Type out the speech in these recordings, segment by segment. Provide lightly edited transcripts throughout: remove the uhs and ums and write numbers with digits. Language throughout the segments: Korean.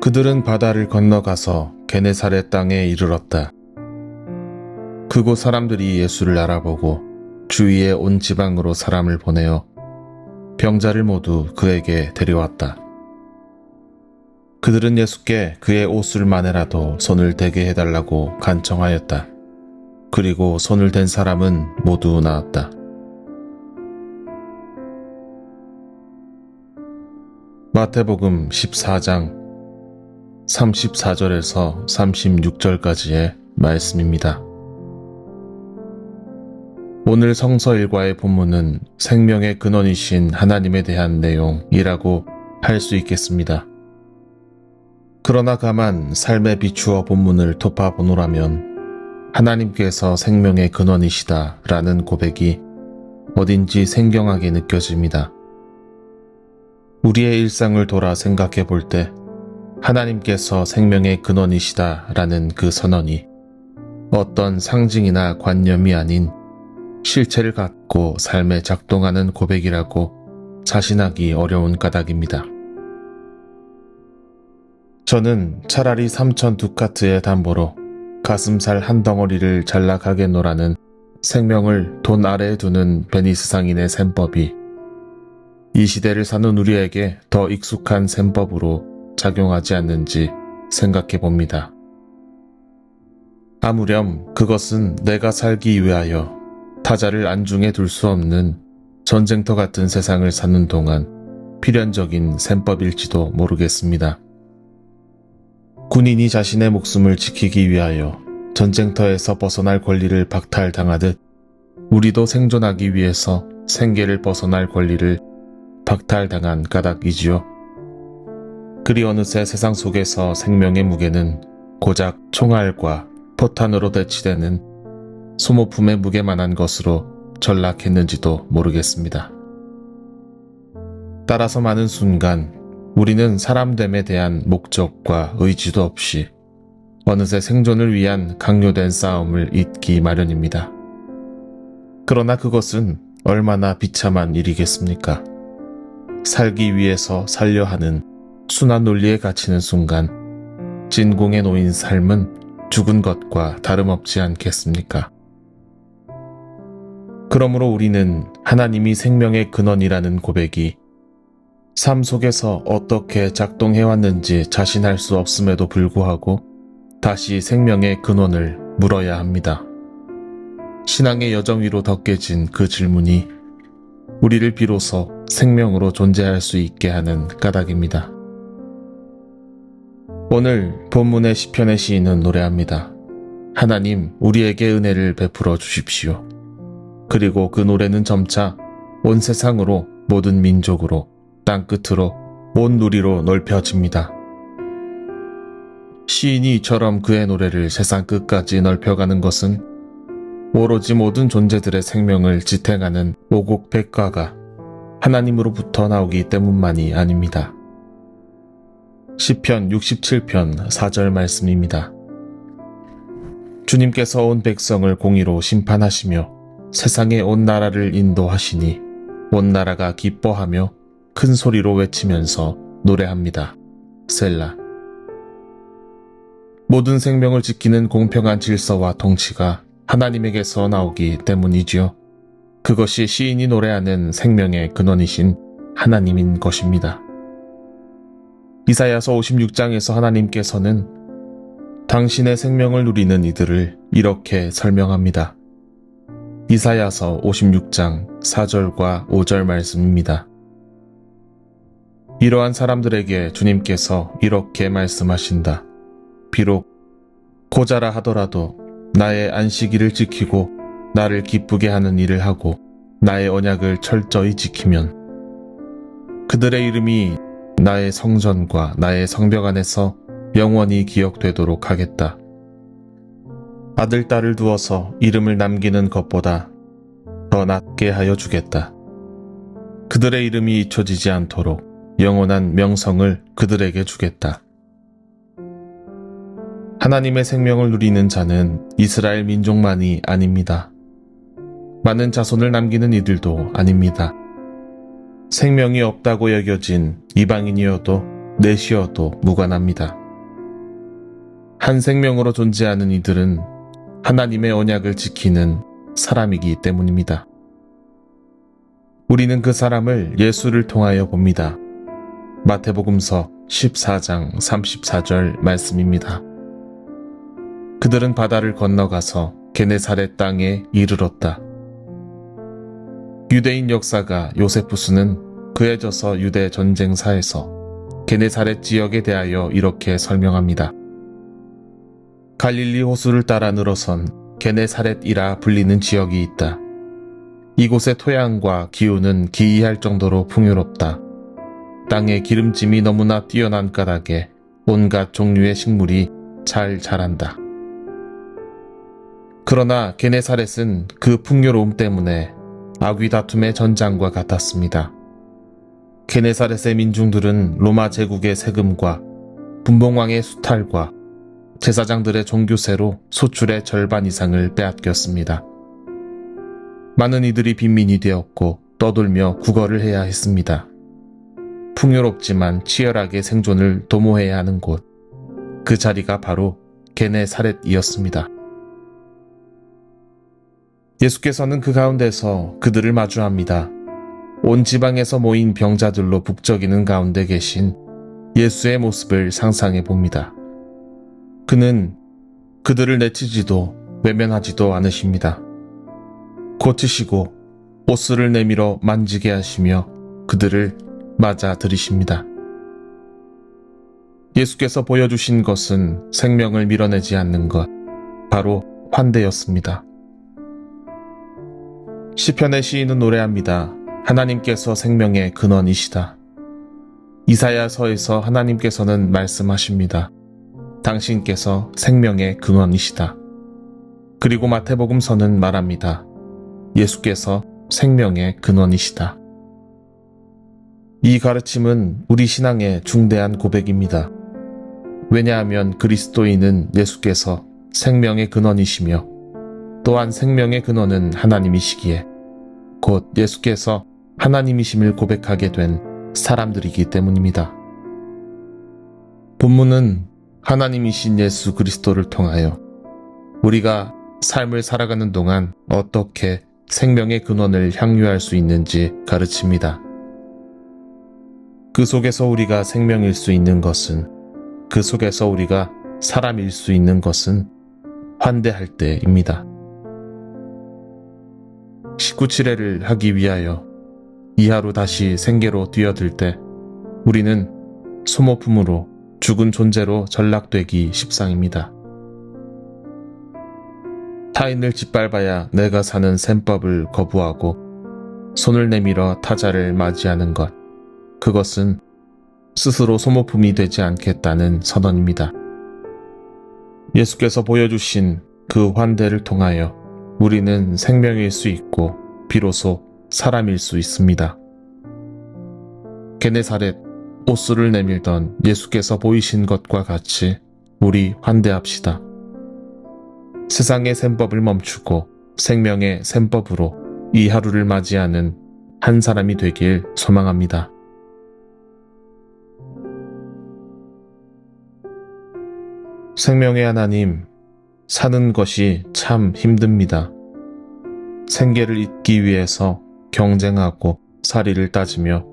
그들은 바다를 건너가서 게네사렛 땅에 이르렀다. 그곳 사람들이 예수를 알아보고 주위의 온 지방으로 사람을 보내어 병자를 모두 그에게 데려왔다. 그들은 예수께 그의 옷을 만에라도 손을 대게 해달라고 간청하였다. 그리고 손을 댄 사람은 모두 나았다. 마태복음 14장 34절에서 36절까지의 말씀입니다. 오늘 성서 일과의 본문은 생명의 근원이신 하나님에 대한 내용이라고 할 수 있겠습니다. 그러나 가만 삶에 비추어 본문을 돌아보노라면 하나님께서 생명의 근원이시다 라는 고백이 어딘지 생경하게 느껴집니다. 우리의 일상을 돌아 생각해 볼 때 하나님께서 생명의 근원이시다 라는 그 선언이 어떤 상징이나 관념이 아닌 실체를 갖고 삶에 작동하는 고백이라고 자신하기 어려운 까닭입니다. 저는 차라리 3천 두카트의 담보로 가슴살 한 덩어리를 잘나가게 노라는 생명을 돈 아래에 두는 베니스 상인의 셈법이 이 시대를 사는 우리에게 더 익숙한 셈법으로 작용하지 않는지 생각해 봅니다. 아무렴 그것은 내가 살기 위하여 타자를 안중에 둘 수 없는 전쟁터 같은 세상을 사는 동안 필연적인 셈법일지도 모르겠습니다. 군인이 자신의 목숨을 지키기 위하여 전쟁터에서 벗어날 권리를 박탈당하듯 우리도 생존하기 위해서 생계를 벗어날 권리를 박탈당한 까닭이지요. 그리 어느새 세상 속에서 생명의 무게는 고작 총알과 포탄으로 대치되는 소모품의 무게만한 것으로 전락했는지도 모르겠습니다. 따라서 많은 순간 우리는 사람됨에 대한 목적과 의지도 없이 어느새 생존을 위한 강요된 싸움을 잇기 마련입니다. 그러나 그것은 얼마나 비참한 일이겠습니까? 살기 위해서 살려 하는 순환 논리에 갇히는 순간 진공에 놓인 삶은 죽은 것과 다름없지 않겠습니까? 그러므로 우리는 하나님이 생명의 근원이라는 고백이 삶 속에서 어떻게 작동해왔는지 자신할 수 없음에도 불구하고 다시 생명의 근원을 물어야 합니다. 신앙의 여정 위로 덮개진 그 질문이 우리를 비로소 생명으로 존재할 수 있게 하는 까닭입니다. 오늘 본문의 시편의 시인은 노래합니다. 하나님, 우리에게 은혜를 베풀어 주십시오. 그리고 그 노래는 점차 온 세상으로, 모든 민족으로, 땅끝으로, 온 누리로 넓혀집니다. 시인이 이처럼 그의 노래를 세상 끝까지 넓혀가는 것은 오로지 모든 존재들의 생명을 지탱하는 오곡백과가 하나님으로부터 나오기 때문만이 아닙니다. 시편 67편 4절 말씀입니다. 주님께서 온 백성을 공의로 심판하시며 세상의 온 나라를 인도하시니 온 나라가 기뻐하며 큰 소리로 외치면서 노래합니다. 셀라. 모든 생명을 지키는 공평한 질서와 통치가 하나님에게서 나오기 때문이지요. 그것이 시인이 노래하는 생명의 근원이신 하나님인 것입니다. 이사야서 56장에서 하나님께서는 당신의 생명을 누리는 이들을 이렇게 설명합니다. 이사야서 56장 4절과 5절 말씀입니다. 이러한 사람들에게 주님께서 이렇게 말씀하신다. 비록 고자라 하더라도 나의 안식일을 지키고 나를 기쁘게 하는 일을 하고 나의 언약을 철저히 지키면 그들의 이름이 나의 성전과 나의 성벽 안에서 영원히 기억되도록 하겠다. 아들, 딸을 두어서 이름을 남기는 것보다 더 낫게 하여 주겠다. 그들의 이름이 잊혀지지 않도록 영원한 명성을 그들에게 주겠다. 하나님의 생명을 누리는 자는 이스라엘 민족만이 아닙니다. 많은 자손을 남기는 이들도 아닙니다. 생명이 없다고 여겨진 이방인이어도 내쉬어도 무관합니다. 한 생명으로 존재하는 이들은 하나님의 언약을 지키는 사람이기 때문입니다. 우리는 그 사람을 예수를 통하여 봅니다. 마태복음서 14장 34절 말씀입니다. 그들은 바다를 건너가서 게네사렛 땅에 이르렀다. 유대인 역사가 요세푸스는 그에 져서 유대 전쟁사에서 게네사렛 지역에 대하여 이렇게 설명합니다. 갈릴리 호수를 따라 늘어선 게네사렛이라 불리는 지역이 있다. 이곳의 토양과 기후는 기이할 정도로 풍요롭다. 땅의 기름짐이 너무나 뛰어난 까닭에 온갖 종류의 식물이 잘 자란다. 그러나 게네사렛은 그 풍요로움 때문에 아귀 다툼의 전장과 같았습니다. 게네사렛의 민중들은 로마 제국의 세금과 분봉왕의 수탈과 제사장들의 종교세로 소출의 절반 이상을 빼앗겼습니다. 많은 이들이 빈민이 되었고 떠돌며 구걸을 해야 했습니다. 풍요롭지만 치열하게 생존을 도모해야 하는 곳, 그 자리가 바로 게네사렛이었습니다. 예수께서는 그 가운데서 그들을 마주합니다. 온 지방에서 모인 병자들로 북적이는 가운데 계신 예수의 모습을 상상해 봅니다. 그는 그들을 내치지도 외면하지도 않으십니다. 고치시고 옷을 내밀어 만지게 하시며 그들을 맞아 들이십니다. 예수께서 보여주신 것은 생명을 밀어내지 않는 것, 바로 환대였습니다. 시편의 시인은 노래합니다. 하나님께서 생명의 근원이시다. 이사야서에서 하나님께서는 말씀하십니다. 당신께서 생명의 근원이시다. 그리고 마태복음서는 말합니다. 예수께서 생명의 근원이시다. 이 가르침은 우리 신앙의 중대한 고백입니다. 왜냐하면 그리스도인은 예수께서 생명의 근원이시며 또한 생명의 근원은 하나님이시기에 곧 예수께서 하나님이심을 고백하게 된 사람들이기 때문입니다. 본문은 하나님이신 예수 그리스도를 통하여 우리가 삶을 살아가는 동안 어떻게 생명의 근원을 향유할 수 있는지 가르칩니다. 그 속에서 우리가 생명일 수 있는 것은, 그 속에서 우리가 사람일 수 있는 것은 환대할 때입니다. 19칠회를 하기 위하여 이 하루 다시 생계로 뛰어들 때 우리는 소모품으로 죽은 존재로 전락되기 십상입니다. 타인을 짓밟아야 내가 사는 셈법을 거부하고 손을 내밀어 타자를 맞이하는 것, 그것은 스스로 소모품이 되지 않겠다는 선언입니다. 예수께서 보여주신 그 환대를 통하여 우리는 생명일 수 있고 비로소 사람일 수 있습니다. 게네사렛 옷수를 내밀던 예수께서 보이신 것과 같이 우리 환대합시다. 세상의 셈법을 멈추고 생명의 셈법으로 이 하루를 맞이하는 한 사람이 되길 소망합니다. 생명의 하나님, 사는 것이 참 힘듭니다. 생계를 잇기 위해서 경쟁하고 사리를 따지며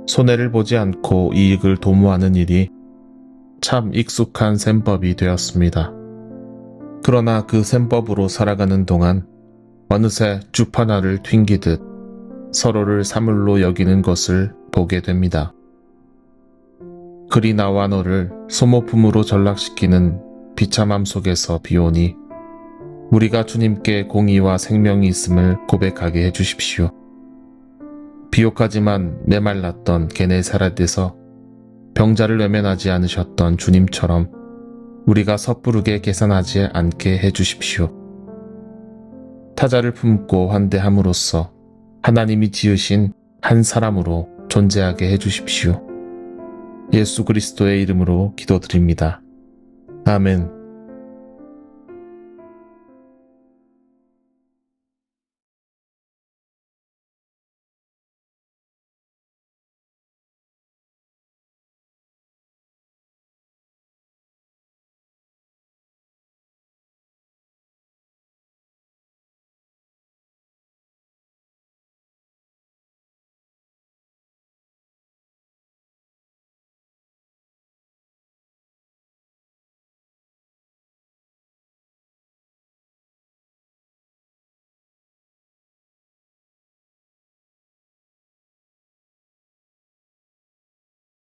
손해를 보지 않고 이익을 도모하는 일이 참 익숙한 셈법이 되었습니다. 그러나 그 셈법으로 살아가는 동안 어느새 주파나를 튕기듯 서로를 사물로 여기는 것을 보게 됩니다. 그리 나와 너를 소모품으로 전락시키는 비참함 속에서 비오니 우리가 주님께 공의와 생명이 있음을 고백하게 해주십시오. 비옥하지만 메말랐던 게네사렛에서 병자를 외면하지 않으셨던 주님처럼 우리가 섣부르게 계산하지 않게 해주십시오. 타자를 품고 환대함으로써 하나님이 지으신 한 사람으로 존재하게 해주십시오. 예수 그리스도의 이름으로 기도드립니다. 아멘.